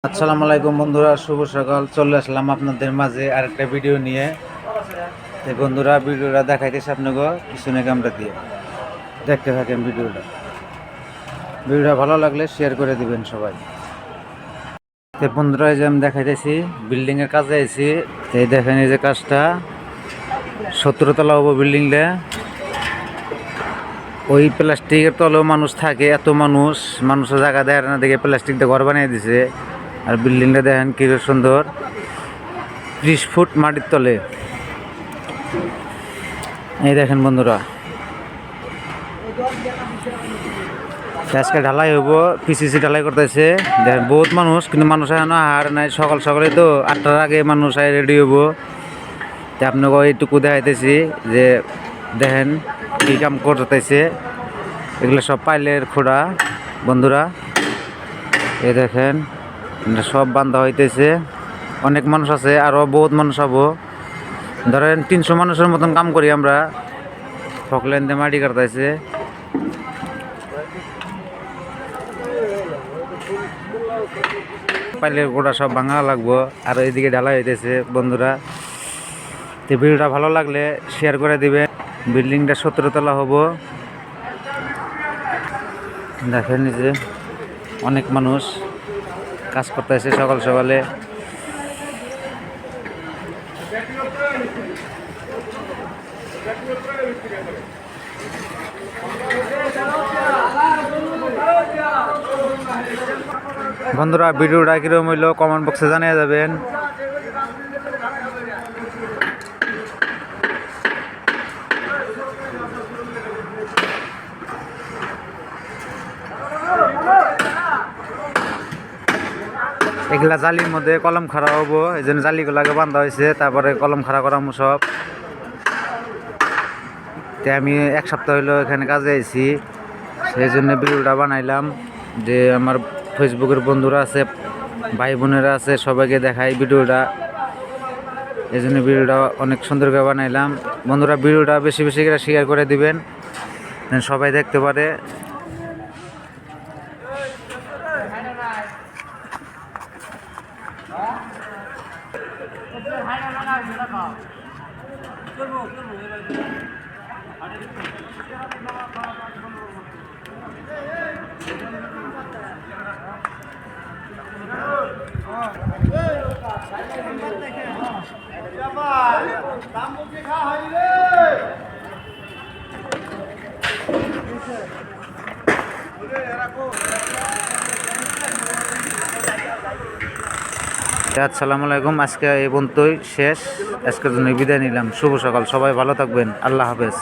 আসসালামু আলাইকুম বন্ধুরা, শুভ সকাল। চলে আসলাম আপনাদের মাঝে আরেকটা ভিডিও নিয়ে। বন্ধুরা, ভিডিওটা দেখাইতেছি আপনাকে পিছনে ক্যামেরা দিয়ে। দেখতে থাকেন ভিডিওটা ভালো লাগলে শেয়ার করে দিবেন সবাই। বন্ধুরা, এই যে আমি দেখাইতেছি বিল্ডিং এর কাজে আইছি। এই দেখেন, এই যে কাজটা 17 তলা হবো বিল্ডিংটা। ওই প্লাস্টিকের তলেও মানুষ থাকে, এত মানুষের জায়গা দেয় না দেখে প্লাস্টিকটা ঘর বানিয়ে দিছে। আর বিল্ডিংটা দেখেন কি সুন্দর, 30 ফুট মাটির তলে। এই দেখেন বন্ধুরা, আজকে ঢালাই হবো, পিসিসি ঢালাই করতেছে। দেখেন বহুত মানুষ, কিন্তু মানুষ এখনো আর নাই। সকাল সকালে তো 8টার আগে মানুষ রেডি হবো। তা আপনাকে এইটুকু দেখাইতেছি যে দেখেন কি কাম করতেছে। এগুলো সব পাইলের খোড়া বন্ধুরা। এই দেখেন সব বান্ধা হইতেছে। অনেক মানুষ আছে, আরো বহুত মানুষ হবো। ধরেন 300 মানুষের মতন কাম করি আমরা। ফকলেন দিয়ে মাটি কাটতেছে। পাইলের গোড়া সব ভাঙা লাগবো, আর এইদিকে ঢালা হইতেছে বন্ধুরা। তো ভিডিওটা ভালো লাগলে শেয়ার করে দিবেন। বিল্ডিংটা 17 তলা হবো। দেখেন যে অনেক মানুষ কাজ করতেছে সকাল সকালে। বন্ধুরা, ভিডিওটা কিরকম হইলো কমেন্ট বক্সে জানিয়ে যাবেন। এগুলা জালির মধ্যে কলম খাড়া হবো, এই জন্য জালিগুলাকে বান্ধা হয়েছে। তারপরে কলম খাড়া করামু সব। তাই আমি এক সপ্তাহ হইলো এখানে কাজে আইছি, সেই জন্য ভিডিওটা বানাইলাম। যে আমার ফেসবুকের বন্ধুরা আছে, ভাই বোনেরা আছে, সবাইকে দেখাই ভিডিওটা। এই জন্য ভিডিওটা অনেক সুন্দর করে বানাইলাম। বন্ধুরা, ভিডিওটা বেশি বেশি করে শেয়ার করে দিবেন, সবাই দেখতে পারে। আসসালামু আলাইকুম, আজকে এই পর্যন্তই শেষ। আজকের জন্য বিদায় নিলাম। শুভ সকাল, সবাই ভালো থাকবেন। আল্লাহ হাফেজ।